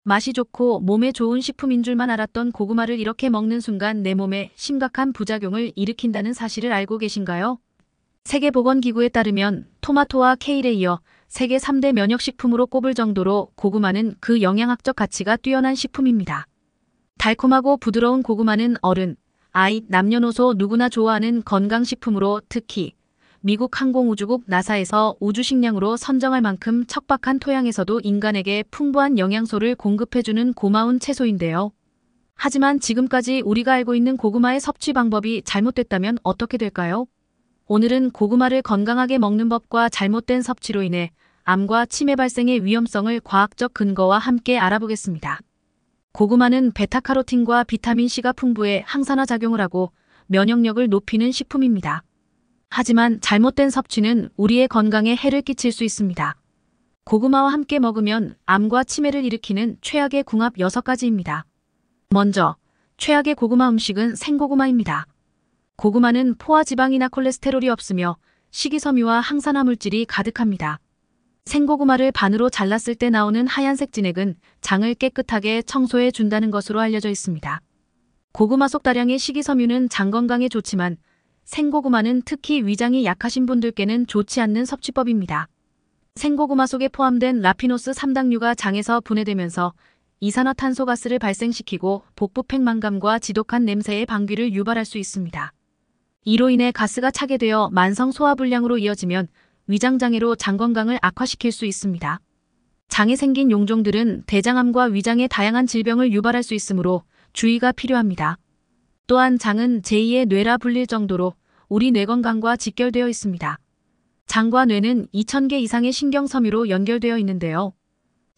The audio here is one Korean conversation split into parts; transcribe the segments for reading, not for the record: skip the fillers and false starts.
맛이 좋고 몸에 좋은 식품인 줄만 알았던 고구마를 이렇게 먹는 순간 내 몸에 심각한 부작용을 일으킨다는 사실을 알고 계신가요? 세계보건기구에 따르면 토마토와 케일에 이어 세계 3대 면역식품으로 꼽을 정도로 고구마는 그 영양학적 가치가 뛰어난 식품입니다. 달콤하고 부드러운 고구마는 어른, 아이, 남녀노소 누구나 좋아하는 건강식품으로 특히 미국 항공우주국 나사에서 우주식량으로 선정할 만큼 척박한 토양에서도 인간에게 풍부한 영양소를 공급해주는 고마운 채소인데요. 하지만 지금까지 우리가 알고 있는 고구마의 섭취 방법이 잘못됐다면 어떻게 될까요? 오늘은 고구마를 건강하게 먹는 법과 잘못된 섭취로 인해 암과 치매 발생의 위험성을 과학적 근거와 함께 알아보겠습니다. 고구마는 베타카로틴과 비타민C가 풍부해 항산화 작용을 하고 면역력을 높이는 식품입니다. 하지만 잘못된 섭취는 우리의 건강에 해를 끼칠 수 있습니다. 고구마와 함께 먹으면 암과 치매를 일으키는 최악의 궁합 6가지입니다. 먼저, 최악의 고구마 음식은 생고구마입니다. 고구마는 포화 지방이나 콜레스테롤이 없으며 식이섬유와 항산화 물질이 가득합니다. 생고구마를 반으로 잘랐을 때 나오는 하얀색 진액은 장을 깨끗하게 청소해 준다는 것으로 알려져 있습니다. 고구마 속 다량의 식이섬유는 장 건강에 좋지만 생고구마는 특히 위장이 약하신 분들께는 좋지 않는 섭취법입니다. 생고구마 속에 포함된 라피노스 3당류가 장에서 분해되면서 이산화탄소가스를 발생시키고 복부 팽만감과 지독한 냄새의 방귀를 유발할 수 있습니다. 이로 인해 가스가 차게 되어 만성 소화불량으로 이어지면 위장장애로 장 건강을 악화시킬 수 있습니다. 장에 생긴 용종들은 대장암과 위장의 다양한 질병을 유발할 수 있으므로 주의가 필요합니다. 또한 장은 제2의 뇌라 불릴 정도로 우리 뇌 건강과 직결되어 있습니다. 장과 뇌는 2000개 이상의 신경섬유로 연결되어 있는데요.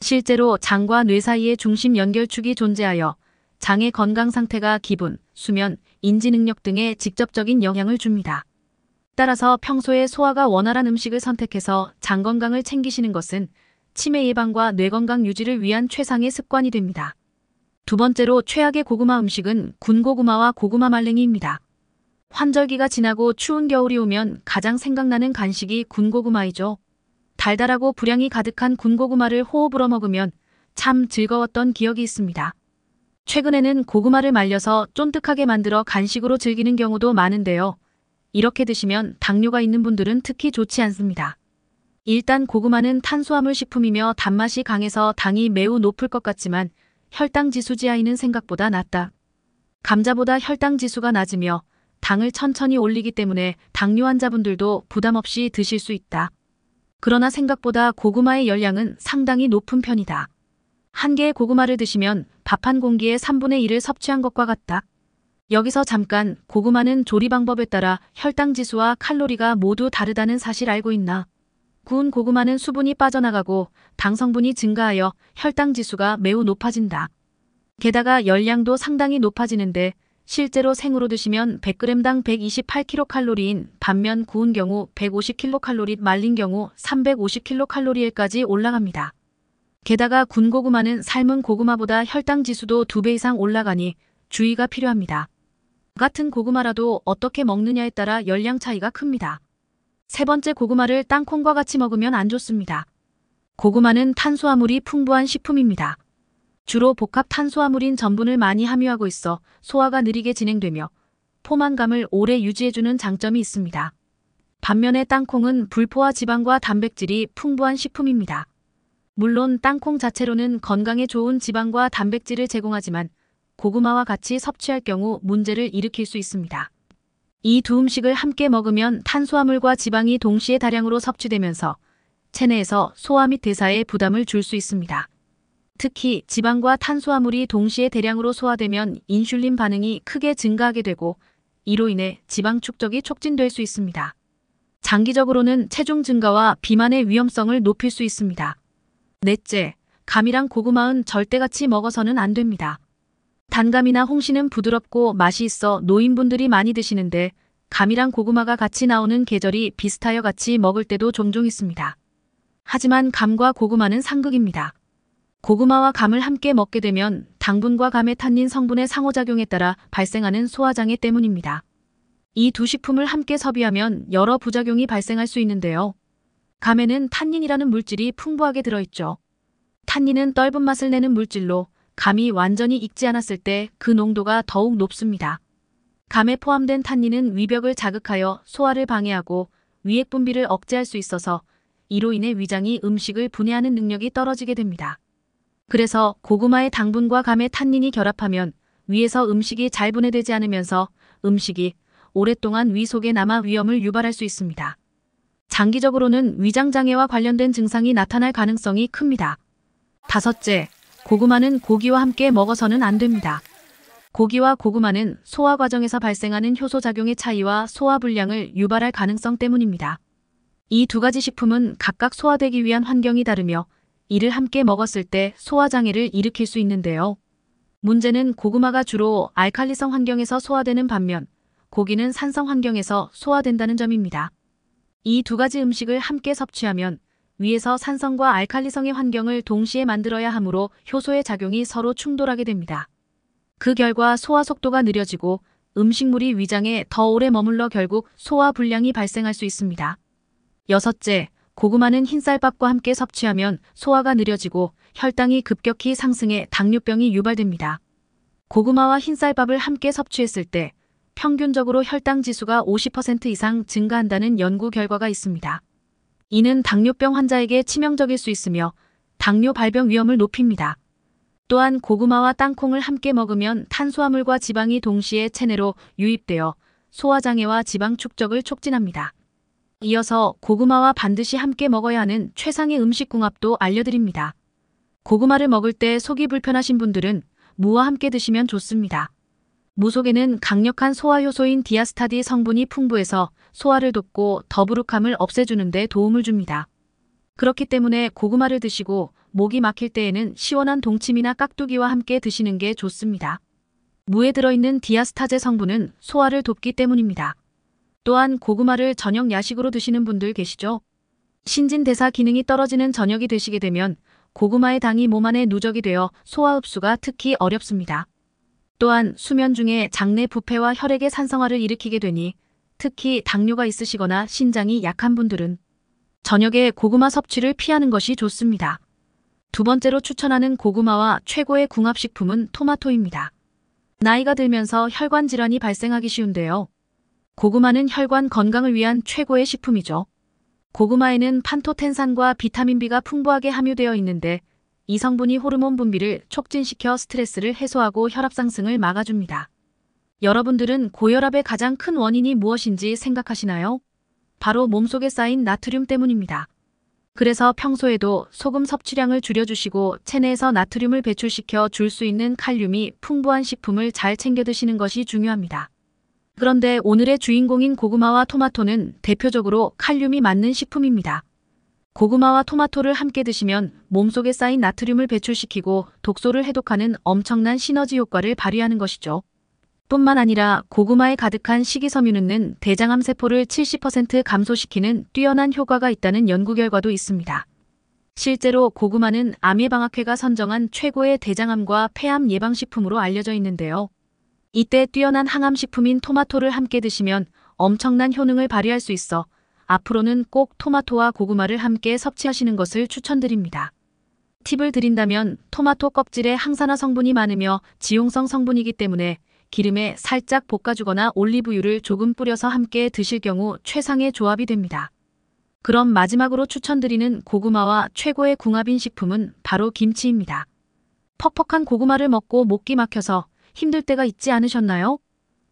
실제로 장과 뇌 사이에 중심 연결축이 존재하여 장의 건강 상태가 기분, 수면, 인지 능력 등에 직접적인 영향을 줍니다. 따라서 평소에 소화가 원활한 음식을 선택해서 장 건강을 챙기시는 것은 치매 예방과 뇌 건강 유지를 위한 최상의 습관이 됩니다. 두 번째로 최악의 고구마 음식은 군고구마와 고구마 말랭이입니다. 환절기가 지나고 추운 겨울이 오면 가장 생각나는 간식이 군고구마이죠. 달달하고 불향이 가득한 군고구마를 호흡으로 먹으면 참 즐거웠던 기억이 있습니다. 최근에는 고구마를 말려서 쫀득하게 만들어 간식으로 즐기는 경우도 많은데요. 이렇게 드시면 당뇨가 있는 분들은 특히 좋지 않습니다. 일단 고구마는 탄수화물 식품이며 단맛이 강해서 당이 매우 높을 것 같지만 혈당 지수 지하위는 생각보다 낮다. 감자보다 혈당 지수가 낮으며 당을 천천히 올리기 때문에 당뇨 환자분들도 부담 없이 드실 수 있다. 그러나 생각보다 고구마의 열량은 상당히 높은 편이다. 한 개의 고구마를 드시면 밥 한 공기의 3분의 1을 섭취한 것과 같다. 여기서 잠깐 고구마는 조리 방법에 따라 혈당 지수와 칼로리가 모두 다르다는 사실 알고 있나? 구운 고구마는 수분이 빠져나가고 당 성분이 증가하여 혈당 지수가 매우 높아진다. 게다가 열량도 상당히 높아지는데 실제로 생으로 드시면 100g당 128kcal인 반면 구운 경우 150kcal, 말린 경우 350kcal까지 올라갑니다. 게다가 군고구마는 삶은 고구마보다 혈당 지수도 2배 이상 올라가니 주의가 필요합니다. 같은 고구마라도 어떻게 먹느냐에 따라 열량 차이가 큽니다. 세 번째, 고구마를 땅콩과 같이 먹으면 안 좋습니다. 고구마는 탄수화물이 풍부한 식품입니다. 주로 복합 탄수화물인 전분을 많이 함유하고 있어 소화가 느리게 진행되며 포만감을 오래 유지해주는 장점이 있습니다. 반면에 땅콩은 불포화 지방과 단백질이 풍부한 식품입니다. 물론 땅콩 자체로는 건강에 좋은 지방과 단백질을 제공하지만 고구마와 같이 섭취할 경우 문제를 일으킬 수 있습니다. 이 두 음식을 함께 먹으면 탄수화물과 지방이 동시에 다량으로 섭취되면서 체내에서 소화 및 대사에 부담을 줄 수 있습니다. 특히 지방과 탄수화물이 동시에 대량으로 소화되면 인슐린 반응이 크게 증가하게 되고 이로 인해 지방 축적이 촉진될 수 있습니다. 장기적으로는 체중 증가와 비만의 위험성을 높일 수 있습니다. 넷째, 감이랑 고구마는 절대 같이 먹어서는 안 됩니다. 단감이나 홍시는 부드럽고 맛이 있어 노인분들이 많이 드시는데 감이랑 고구마가 같이 나오는 계절이 비슷하여 같이 먹을 때도 종종 있습니다. 하지만 감과 고구마는 상극입니다. 고구마와 감을 함께 먹게 되면 당분과 감의 탄닌 성분의 상호작용에 따라 발생하는 소화장애 때문입니다. 이 두 식품을 함께 섭취하면 여러 부작용이 발생할 수 있는데요. 감에는 탄닌이라는 물질이 풍부하게 들어있죠. 탄닌은 떫은 맛을 내는 물질로 감이 완전히 익지 않았을 때 그 농도가 더욱 높습니다. 감에 포함된 탄닌은 위벽을 자극하여 소화를 방해하고 위액 분비를 억제할 수 있어서 이로 인해 위장이 음식을 분해하는 능력이 떨어지게 됩니다. 그래서 고구마의 당분과 감의 탄닌이 결합하면 위에서 음식이 잘 분해되지 않으면서 음식이 오랫동안 위 속에 남아 위염을 유발할 수 있습니다. 장기적으로는 위장장애와 관련된 증상이 나타날 가능성이 큽니다. 다섯째, 고구마는 고기와 함께 먹어서는 안 됩니다. 고기와 고구마는 소화 과정에서 발생하는 효소작용의 차이와 소화불량을 유발할 가능성 때문입니다. 이 두 가지 식품은 각각 소화되기 위한 환경이 다르며 이를 함께 먹었을 때 소화장애를 일으킬 수 있는데요. 문제는 고구마가 주로 알칼리성 환경에서 소화되는 반면 고기는 산성 환경에서 소화된다는 점입니다. 이 두 가지 음식을 함께 섭취하면 위에서 산성과 알칼리성의 환경을 동시에 만들어야 하므로 효소의 작용이 서로 충돌하게 됩니다. 그 결과 소화 속도가 느려지고 음식물이 위장에 더 오래 머물러 결국 소화 불량이 발생할 수 있습니다. 여섯째, 고구마는 흰쌀밥과 함께 섭취하면 소화가 느려지고 혈당이 급격히 상승해 당뇨병이 유발됩니다. 고구마와 흰쌀밥을 함께 섭취했을 때 평균적으로 혈당 지수가 50% 이상 증가한다는 연구 결과가 있습니다. 이는 당뇨병 환자에게 치명적일 수 있으며 당뇨 발병 위험을 높입니다. 또한 고구마와 땅콩을 함께 먹으면 탄수화물과 지방이 동시에 체내로 유입되어 소화장애와 지방 축적을 촉진합니다. 이어서 고구마와 반드시 함께 먹어야 하는 최상의 음식궁합도 알려드립니다. 고구마를 먹을 때 속이 불편하신 분들은 무와 함께 드시면 좋습니다. 무 속에는 강력한 소화효소인 디아스타디 성분이 풍부해서 소화를 돕고 더부룩함을 없애주는 데 도움을 줍니다. 그렇기 때문에 고구마를 드시고 목이 막힐 때에는 시원한 동치미나 깍두기와 함께 드시는 게 좋습니다. 무에 들어있는 디아스타제 성분은 소화를 돕기 때문입니다. 또한 고구마를 저녁 야식으로 드시는 분들 계시죠? 신진대사 기능이 떨어지는 저녁이 되시게 되면 고구마의 당이 몸 안에 누적이 되어 소화 흡수가 특히 어렵습니다. 또한 수면 중에 장내 부패와 혈액의 산성화를 일으키게 되니 특히 당뇨가 있으시거나 신장이 약한 분들은 저녁에 고구마 섭취를 피하는 것이 좋습니다. 두 번째로 추천하는 고구마와 최고의 궁합식품은 토마토입니다. 나이가 들면서 혈관 질환이 발생하기 쉬운데요. 고구마는 혈관 건강을 위한 최고의 식품이죠. 고구마에는 판토텐산과 비타민 B가 풍부하게 함유되어 있는데 이 성분이 호르몬 분비를 촉진시켜 스트레스를 해소하고 혈압 상승을 막아줍니다. 여러분들은 고혈압의 가장 큰 원인이 무엇인지 생각하시나요? 바로 몸속에 쌓인 나트륨 때문입니다. 그래서 평소에도 소금 섭취량을 줄여주시고 체내에서 나트륨을 배출시켜 줄 수 있는 칼륨이 풍부한 식품을 잘 챙겨 드시는 것이 중요합니다. 그런데 오늘의 주인공인 고구마와 토마토는 대표적으로 칼륨이 많은 식품입니다. 고구마와 토마토를 함께 드시면 몸속에 쌓인 나트륨을 배출시키고 독소를 해독하는 엄청난 시너지 효과를 발휘하는 것이죠. 뿐만 아니라 고구마에 가득한 식이섬유는 대장암 세포를 70% 감소시키는 뛰어난 효과가 있다는 연구 결과도 있습니다. 실제로 고구마는 암예방학회가 선정한 최고의 대장암과 폐암 예방식품으로 알려져 있는데요. 이때 뛰어난 항암식품인 토마토를 함께 드시면 엄청난 효능을 발휘할 수 있어 앞으로는 꼭 토마토와 고구마를 함께 섭취하시는 것을 추천드립니다. 팁을 드린다면 토마토 껍질에 항산화 성분이 많으며 지용성 성분이기 때문에 기름에 살짝 볶아주거나 올리브유를 조금 뿌려서 함께 드실 경우 최상의 조합이 됩니다. 그럼 마지막으로 추천드리는 고구마와 최고의 궁합인 식품은 바로 김치입니다. 퍽퍽한 고구마를 먹고 목이 막혀서 힘들 때가 있지 않으셨나요?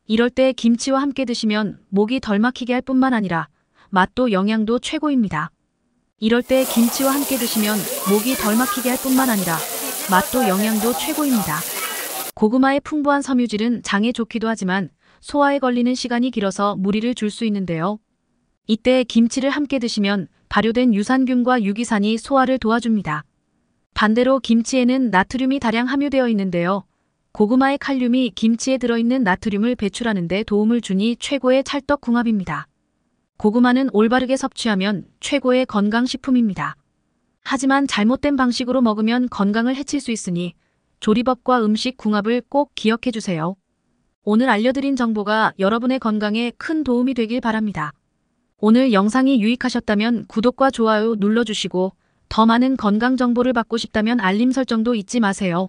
이럴 때 김치와 함께 드시면 목이 덜 막히게 할 뿐만 아니라 맛도 영양도 최고입니다. 이럴 때 김치와 함께 드시면 목이 덜 막히게 할 뿐만 아니라 맛도 영양도 최고입니다. 고구마의 풍부한 섬유질은 장에 좋기도 하지만 소화에 걸리는 시간이 길어서 무리를 줄 수 있는데요. 이때 김치를 함께 드시면 발효된 유산균과 유기산이 소화를 도와줍니다. 반대로 김치에는 나트륨이 다량 함유되어 있는데요. 고구마의 칼륨이 김치에 들어있는 나트륨을 배출하는 데 도움을 주니 최고의 찰떡궁합입니다. 고구마는 올바르게 섭취하면 최고의 건강식품입니다. 하지만 잘못된 방식으로 먹으면 건강을 해칠 수 있으니 조리법과 음식 궁합을 꼭 기억해 주세요. 오늘 알려드린 정보가 여러분의 건강에 큰 도움이 되길 바랍니다. 오늘 영상이 유익하셨다면 구독과 좋아요 눌러주시고 더 많은 건강 정보를 받고 싶다면 알림 설정도 잊지 마세요.